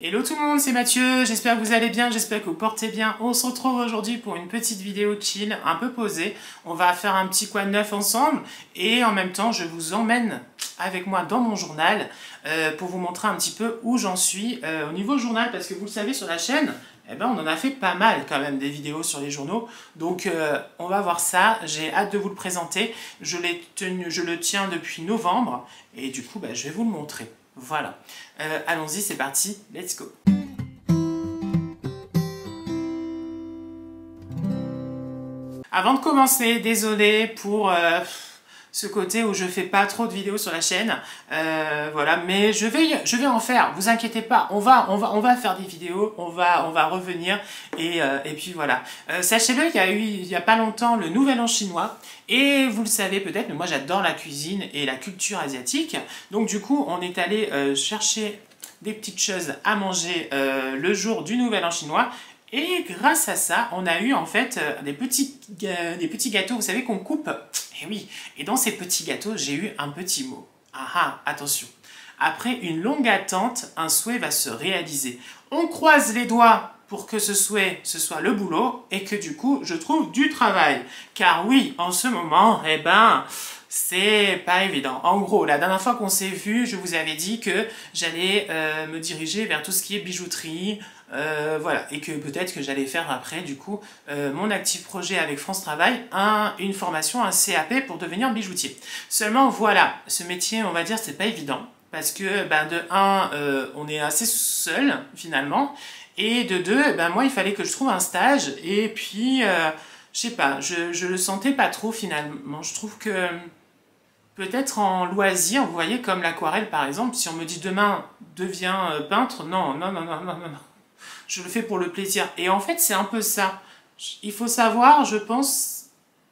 Hello tout le monde, c'est Mathieu, j'espère que vous allez bien, j'espère que vous portez bien. On se retrouve aujourd'hui pour une petite vidéo chill, un peu posée. On va faire un petit quoi de neuf ensemble et en même temps je vous emmène avec moi dans mon journal pour vous montrer un petit peu où j'en suis au niveau journal, parce que vous le savez sur la chaîne, on en a fait pas mal quand même des vidéos sur les journaux. Donc on va voir ça, j'ai hâte de vous le présenter. Je le tiens depuis novembre et du coup je vais vous le montrer. Voilà, allons-y, c'est parti, let's go. Avant de commencer, désolé pour ce côté où je fais pas trop de vidéos sur la chaîne, voilà, mais je vais en faire, vous inquiétez pas, on va faire des vidéos, on va revenir et puis voilà. Sachez-le, il y a pas longtemps le Nouvel An chinois et vous le savez peut-être, mais moi j'adore la cuisine et la culture asiatique, donc du coup on est allé chercher des petites choses à manger le jour du Nouvel An chinois. Et grâce à ça, on a eu en fait des petits gâteaux, vous savez, qu'on coupe. Et oui, et dans ces petits gâteaux, j'ai eu un petit mot. Ah ah, attention. Après une longue attente, un souhait va se réaliser. On croise les doigts pour que ce souhait, ce soit le boulot et que du coup, je trouve du travail. Car oui, en ce moment, c'est pas évident. En gros, la dernière fois qu'on s'est vu, je vous avais dit que j'allais me diriger vers tout ce qui est bijouterie, voilà, et que peut-être que j'allais faire après, du coup, mon actif projet avec France Travail, une formation, un CAP pour devenir bijoutier. Seulement, voilà, ce métier, on va dire, c'est pas évident, parce que, de un, on est assez seul, finalement, et de deux, moi, il fallait que je trouve un stage, et puis, je sais pas, je le sentais pas trop, finalement. Je trouve que peut-être en loisir, vous voyez, comme l'aquarelle par exemple, si on me dit demain deviens peintre, non, non, non, non, non, non, non. Je le fais pour le plaisir. Et en fait, c'est un peu ça. Il faut savoir, je pense,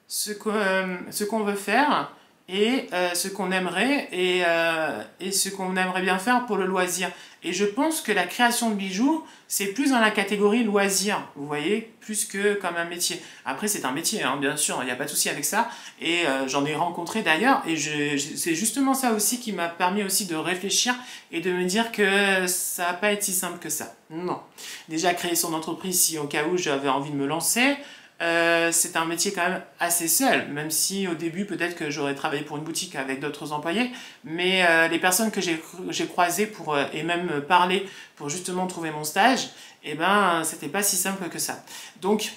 ce qu'on veut faire et ce qu'on aimerait et ce qu'on aimerait bien faire pour le loisir. Et je pense que la création de bijoux, c'est plus dans la catégorie loisir, vous voyez, plus que comme un métier. Après, c'est un métier, hein, bien sûr, il n'y a pas de souci avec ça. Et j'en ai rencontré d'ailleurs, et c'est justement ça aussi qui m'a permis aussi de réfléchir et de me dire que ça va pas être si simple que ça. Non. Déjà, créer son entreprise, si au cas où j'avais envie de me lancer, c'est un métier quand même assez seul, même si au début peut-être que j'aurais travaillé pour une boutique avec d'autres employés, mais les personnes que j'ai croisées et même parlé pour justement trouver mon stage, c'était pas si simple que ça. Donc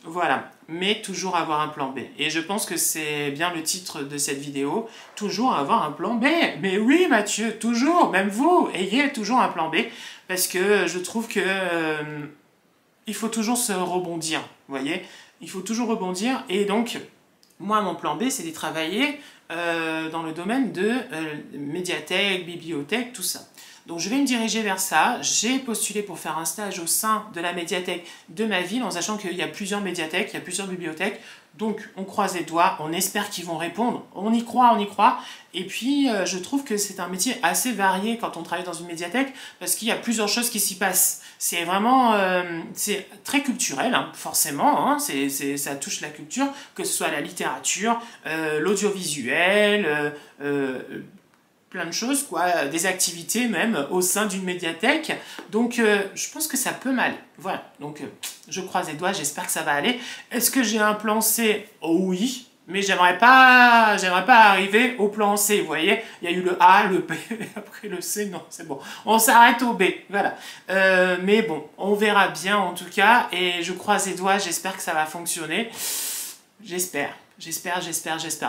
voilà, mais toujours avoir un plan B. Et je pense que c'est bien le titre de cette vidéo, toujours avoir un plan B. Mais oui Mathieu, toujours, même vous, ayez toujours un plan B, parce que je trouve que il faut toujours se rebondir, vous voyez, il faut toujours rebondir. Et donc, moi, mon plan B, c'est de travailler dans le domaine de médiathèque, bibliothèque, tout ça. Donc, je vais me diriger vers ça. J'ai postulé pour faire un stage au sein de la médiathèque de ma ville, en sachant qu'il y a plusieurs médiathèques, il y a plusieurs bibliothèques. Donc, on croise les doigts, on espère qu'ils vont répondre. On y croit, on y croit. Et puis, je trouve que c'est un métier assez varié quand on travaille dans une médiathèque, parce qu'il y a plusieurs choses qui s'y passent. C'est vraiment, c'est très culturel, hein, forcément, hein, ça touche la culture, que ce soit la littérature, l'audiovisuel, plein de choses, quoi, des activités même au sein d'une médiathèque. Donc, je pense que ça peut m'aller. Voilà, donc je croise les doigts, j'espère que ça va aller. Est-ce que j'ai un plan C? Oh, oui. Mais j'aimerais pas arriver au plan C, vous voyez. Il y a eu le A, le B, après le C, non, c'est bon. On s'arrête au B, voilà. Mais bon, on verra bien en tout cas, et je croise les doigts, j'espère que ça va fonctionner. J'espère,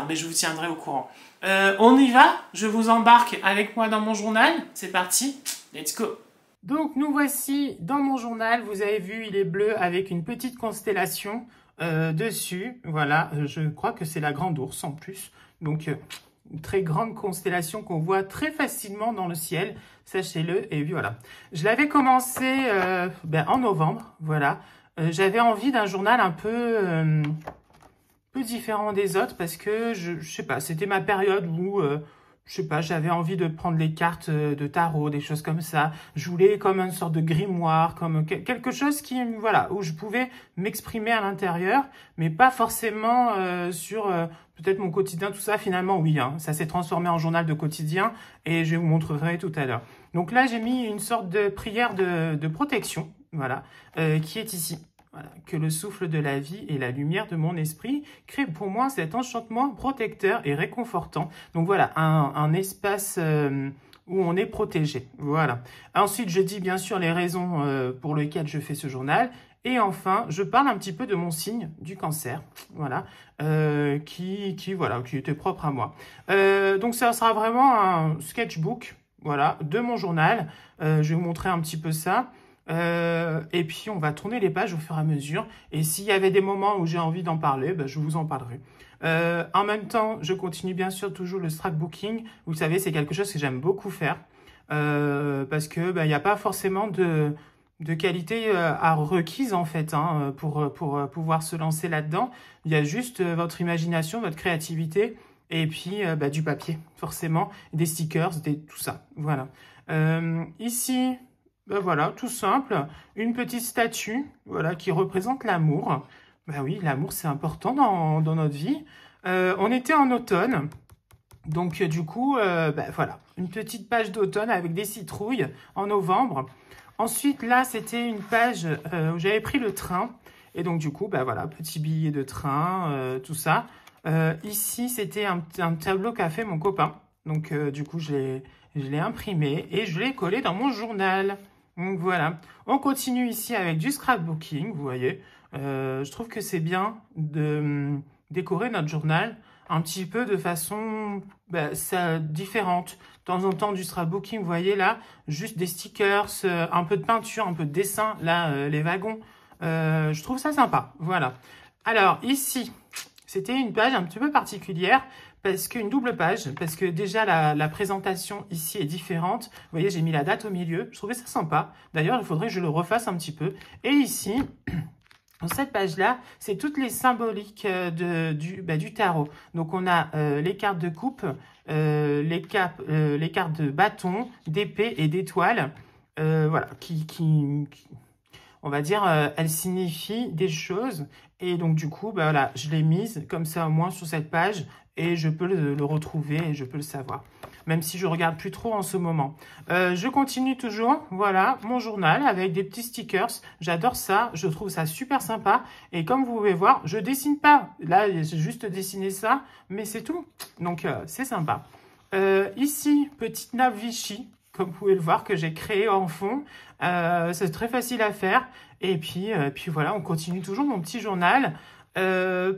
mais je vous tiendrai au courant. On y va? Je vous embarque avec moi dans mon journal, c'est parti, let's go. Donc nous voici dans mon journal, vous avez vu, il est bleu avec une petite constellation dessus, voilà, je crois que c'est la Grande Ourse en plus, donc une très grande constellation qu'on voit très facilement dans le ciel, sachez-le, et voilà. Je l'avais commencé en novembre, voilà, j'avais envie d'un journal un peu différent des autres, parce que, je sais pas, c'était ma période où... je sais pas, j'avais envie de prendre les cartes de tarot, des choses comme ça. Je voulais comme une sorte de grimoire, comme quelque chose qui, voilà, où je pouvais m'exprimer à l'intérieur, mais pas forcément sur peut-être mon quotidien, tout ça. Finalement, oui, hein, ça s'est transformé en journal de quotidien et je vous montrerai tout à l'heure. Donc là, j'ai mis une sorte de prière de protection, voilà, qui est ici. Voilà, que le souffle de la vie et la lumière de mon esprit créent pour moi cet enchantement protecteur et réconfortant. Donc voilà, un espace où on est protégé. Voilà. Ensuite, je dis bien sûr les raisons pour lesquelles je fais ce journal. Et enfin, je parle un petit peu de mon signe du cancer, voilà, qui était propre à moi. Donc ça sera vraiment un sketchbook, voilà, de mon journal. Je vais vous montrer un petit peu ça. Et puis on va tourner les pages au fur et à mesure, et s'il y avait des moments où j'ai envie d'en parler, ben, je vous en parlerai. En même temps, je continue bien sûr toujours le scrapbooking. Vous savez, c'est quelque chose que j'aime beaucoup faire, parce que ben, y a pas forcément de qualité à requise en fait, hein, pour pouvoir se lancer là-dedans. Il y a juste votre imagination, votre créativité, et puis bah, du papier forcément, des stickers, tout ça, voilà. Ici, ben voilà, tout simple, une petite statue, voilà, qui représente l'amour. Ben oui, l'amour, c'est important dans notre vie. On était en automne, donc du coup, ben voilà, une petite page d'automne avec des citrouilles en novembre. Ensuite, là, c'était une page où j'avais pris le train. Et donc, du coup, ben voilà, petit billet de train, tout ça. Ici, c'était un tableau qu'a fait mon copain. Donc, du coup, je l'ai imprimé et je l'ai collé dans mon journal. Donc voilà, on continue ici avec du scrapbooking, vous voyez. Je trouve que c'est bien de décorer notre journal un petit peu de façon différente. De temps en temps du scrapbooking, vous voyez là, juste des stickers, un peu de peinture, un peu de dessin, là, les wagons. Je trouve ça sympa, voilà. Alors ici, c'était une page un petit peu particulière, parce qu'une double page, parce que déjà la présentation ici est différente. Vous voyez, j'ai mis la date au milieu. Je trouvais ça sympa. D'ailleurs, il faudrait que je le refasse un petit peu. Et ici, dans cette page-là, c'est toutes les symboliques du tarot. Donc, on a les cartes de coupe, les cartes de bâton, d'épée et d'étoile. Voilà, on va dire, elles signifient des choses. Et donc, du coup, bah, voilà, je l'ai mise comme ça au moins sur cette page. Et je peux le retrouver et je peux le savoir. Même si je regarde plus trop en ce moment. Je continue toujours, voilà, mon journal avec des petits stickers. J'adore ça, je trouve ça super sympa. Et comme vous pouvez voir, je dessine pas. Là, j'ai juste dessiné ça, mais c'est tout. Donc, c'est sympa. Ici, petite nappe Vichy, comme vous pouvez le voir, que j'ai créé en fond. C'est très facile à faire. Et puis voilà, on continue toujours mon petit journal.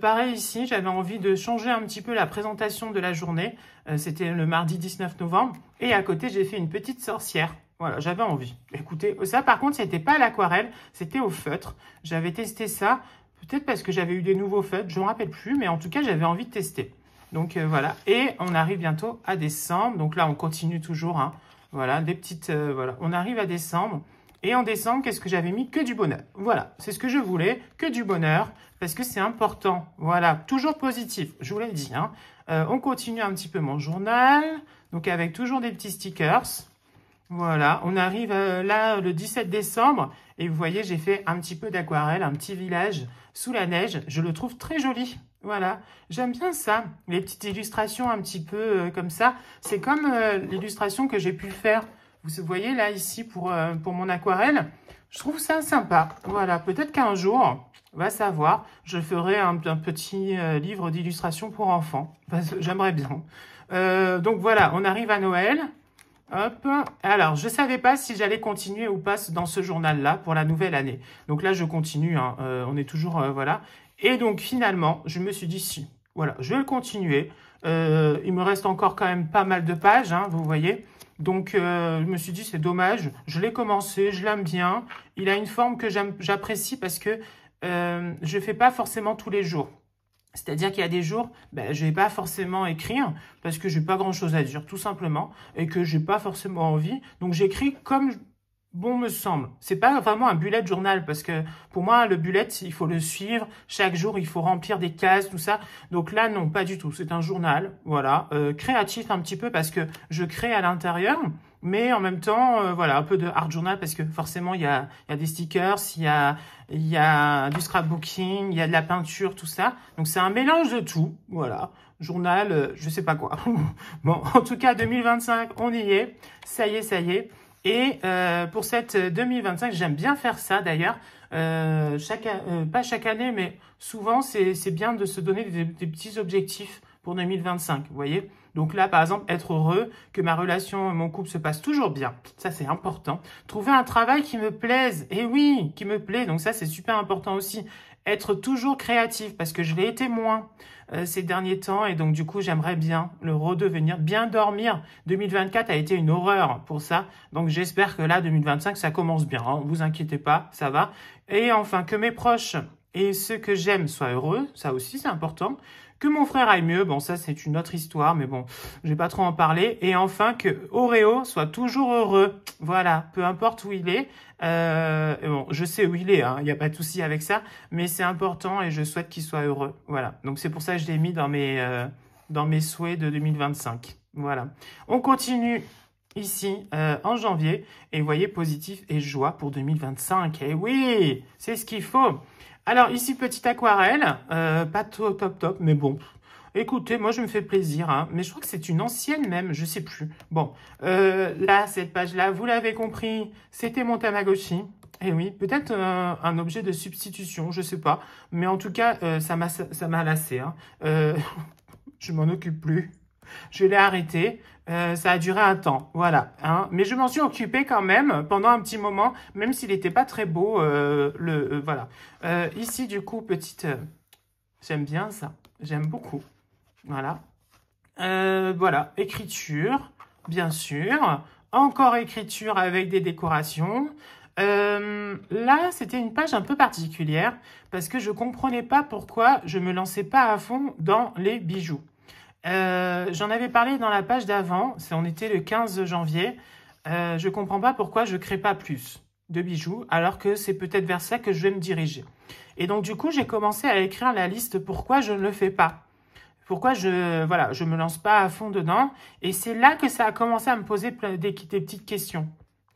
Pareil ici, j'avais envie de changer un petit peu la présentation de la journée. C'était le mardi 19 novembre. Et à côté, j'ai fait une petite sorcière. Voilà, j'avais envie. Écoutez, ça par contre, c'était pas à l'aquarelle, c'était au feutre. J'avais testé ça, peut-être parce que j'avais eu des nouveaux feutres, je ne me rappelle plus, mais en tout cas, j'avais envie de tester. Donc voilà, et on arrive bientôt à décembre. Donc là, on continue toujours, hein. Voilà, des petites... voilà, on arrive à décembre. Et en décembre, qu'est-ce que j'avais mis? Que du bonheur. Voilà, c'est ce que je voulais, que du bonheur, parce que c'est important. Voilà, toujours positif, je vous l'ai dit, hein. On continue un petit peu mon journal, donc avec toujours des petits stickers. Voilà, on arrive là le 17 décembre, et vous voyez, j'ai fait un petit peu d'aquarelle, un petit village sous la neige. Je le trouve très joli. Voilà, j'aime bien ça, les petites illustrations un petit peu comme ça. C'est comme l'illustration que j'ai pu faire. Vous voyez là, ici, pour mon aquarelle, je trouve ça sympa. Voilà, peut-être qu'un jour, on va savoir, je ferai un petit livre d'illustration pour enfants. J'aimerais bien. Donc voilà, on arrive à Noël. Hop. Alors, je ne savais pas si j'allais continuer ou pas dans ce journal-là pour la nouvelle année. Donc là, je continue. Hein, on est toujours... voilà. Et donc, finalement, je me suis dit si. Voilà, je vais le continuer. Il me reste encore quand même pas mal de pages, hein, vous voyez. Donc, je me suis dit, c'est dommage. Je l'ai commencé, je l'aime bien. Il a une forme que j'apprécie parce que je ne fais pas forcément tous les jours. C'est-à-dire qu'il y a des jours, ben, je ne vais pas forcément écrire parce que je n'ai pas grand-chose à dire, tout simplement, et que je n'ai pas forcément envie. Donc, j'écris comme bon me semble. C'est pas vraiment un bullet journal parce que pour moi, le bullet, il faut le suivre. Chaque jour, il faut remplir des cases, tout ça. Donc là, non, pas du tout. C'est un journal, voilà, créatif un petit peu parce que je crée à l'intérieur. Mais en même temps, voilà, un peu de art journal parce que forcément, il y a des stickers, il y a du scrapbooking, il y a de la peinture, tout ça. Donc, c'est un mélange de tout, voilà. Journal, je sais pas quoi. Bon, en tout cas, 2025, on y est. Ça y est, ça y est. Et pour cette 2025, j'aime bien faire ça d'ailleurs. Pas chaque année, mais souvent, c'est bien de se donner des petits objectifs pour 2025, vous voyez. Donc là, par exemple, être heureux, que ma relation, mon couple se passe toujours bien. Ça, c'est important. Trouver un travail qui me plaise. Et oui, qui me plaît. Donc ça, c'est super important aussi. Être toujours créatif, parce que je l'ai été moins ces derniers temps. Et donc, du coup, j'aimerais bien le redevenir. Bien dormir. 2024 a été une horreur pour ça. Donc, j'espère que là, 2025, ça commence bien. Hein. Vous inquiétez pas, ça va. Et enfin, que mes proches et ceux que j'aime soient heureux. Ça aussi, c'est important. Que mon frère aille mieux, bon ça c'est une autre histoire, mais bon, je vais pas trop en parler. Et enfin que Oreo soit toujours heureux, voilà, peu importe où il est. Bon, je sais où il est, hein, il n'y a pas de souci avec ça, mais c'est important et je souhaite qu'il soit heureux, voilà. Donc c'est pour ça que je l'ai mis dans mes souhaits de 2025, voilà. On continue ici en janvier et vous voyez positif et joie pour 2025. Et oui, c'est ce qu'il faut. Alors ici, petite aquarelle, pas top, mais bon, écoutez, moi je me fais plaisir, hein, mais je crois que c'est une ancienne même, je sais plus. Bon, là, cette page-là, vous l'avez compris, c'était mon Tamagotchi. Et oui, peut-être un objet de substitution, je sais pas, mais en tout cas, ça m'a lassé. Hein. Je m'en occupe plus. Je l'ai arrêté, ça a duré un temps, voilà. Hein. Mais je m'en suis occupée quand même pendant un petit moment, même s'il n'était pas très beau, voilà. Ici, du coup, petite... j'aime bien ça, j'aime beaucoup. Voilà. Voilà, écriture, bien sûr. Encore écriture avec des décorations. Là, c'était une page un peu particulière parce que je comprenais pas pourquoi je me lançais pas à fond dans les bijoux. J'en avais parlé dans la page d'avant, on était le 15 janvier. Je comprends pas pourquoi je crée pas plus de bijoux, alors que c'est peut-être vers ça que je vais me diriger. Et donc, du coup, j'ai commencé à écrire la liste pourquoi je ne le fais pas. Pourquoi je me lance pas à fond dedans. Et c'est là que ça a commencé à me poser des petites questions,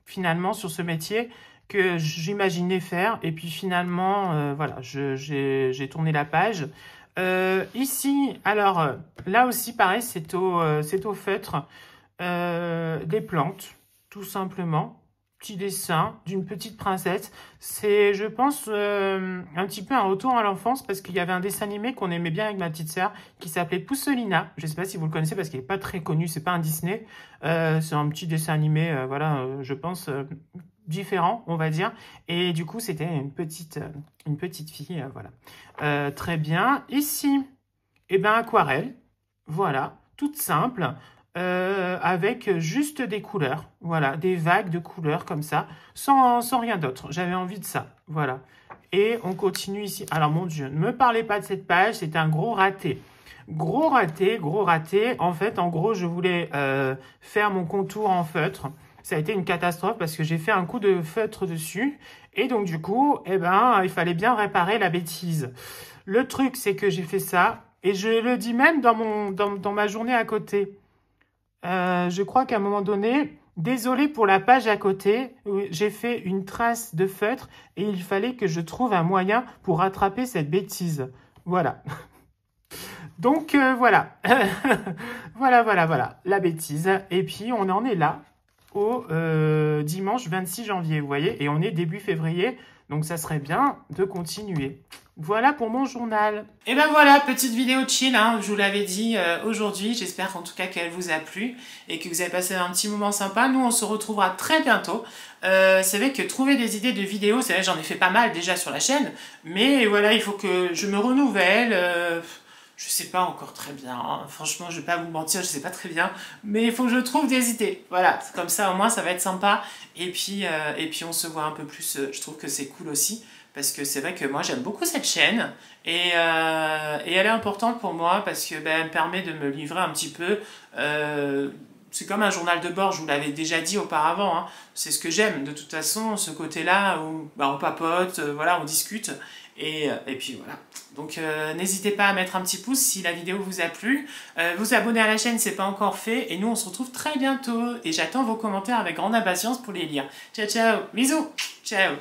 finalement, sur ce métier que j'imaginais faire. Et puis, finalement, voilà, j'ai tourné la page. Ici, alors, là aussi, pareil, c'est au feutre. Des plantes, tout simplement. Petit dessin d'une petite princesse. C'est, je pense, un petit peu un retour à l'enfance parce qu'il y avait un dessin animé qu'on aimait bien avec ma petite sœur qui s'appelait Pousselina. Je ne sais pas si vous le connaissez parce qu'il n'est pas très connu, c'est pas un Disney. C'est un petit dessin animé, voilà, je pense, différent, on va dire. Et du coup, c'était une petite fille, voilà. Très bien. Ici, eh ben, aquarelle. Voilà, toute simple. Avec juste des couleurs, voilà, des vagues de couleurs comme ça, sans rien d'autre. J'avais envie de ça, voilà. Et on continue ici. Alors, mon Dieu, ne me parlez pas de cette page, c'est un gros raté. Gros raté, gros raté. En fait, en gros, je voulais faire mon contour en feutre. Ça a été une catastrophe parce que j'ai fait un coup de feutre dessus. Et donc, du coup, eh ben, il fallait bien réparer la bêtise. Le truc, c'est que j'ai fait ça. Et je le dis même dans ma journée à côté. Je crois qu'à un moment donné, désolé pour la page à côté, j'ai fait une trace de feutre et il fallait que je trouve un moyen pour rattraper cette bêtise. Voilà. Donc, voilà. voilà, la bêtise. Et puis, on en est là au dimanche 26 janvier, vous voyez, et on est début février, donc ça serait bien de continuer. Voilà pour mon journal. Et ben voilà, petite vidéo chill, hein, je vous l'avais dit aujourd'hui. J'espère en tout cas qu'elle vous a plu et que vous avez passé un petit moment sympa. Nous, on se retrouvera très bientôt. C'est vrai que trouver des idées de vidéos, c'est vrai, j'en ai fait pas mal déjà sur la chaîne. Mais voilà, il faut que je me renouvelle. Je sais pas encore très bien, hein. Franchement, je vais pas vous mentir, je sais pas très bien. Mais il faut que je trouve des idées. Voilà, comme ça au moins ça va être sympa. Et puis on se voit un peu plus, je trouve que c'est cool aussi. Parce que c'est vrai que moi j'aime beaucoup cette chaîne et elle est importante pour moi parce que elle me permet de me livrer un petit peu. C'est comme un journal de bord, je vous l'avais déjà dit auparavant. Hein. C'est ce que j'aime de toute façon, ce côté-là où on papote, voilà, on discute. Et puis voilà. Donc n'hésitez pas à mettre un petit pouce si la vidéo vous a plu. Vous abonner à la chaîne, c'est pas encore fait. Et nous on se retrouve très bientôt. Et j'attends vos commentaires avec grande impatience pour les lire. Ciao ciao, bisous, ciao.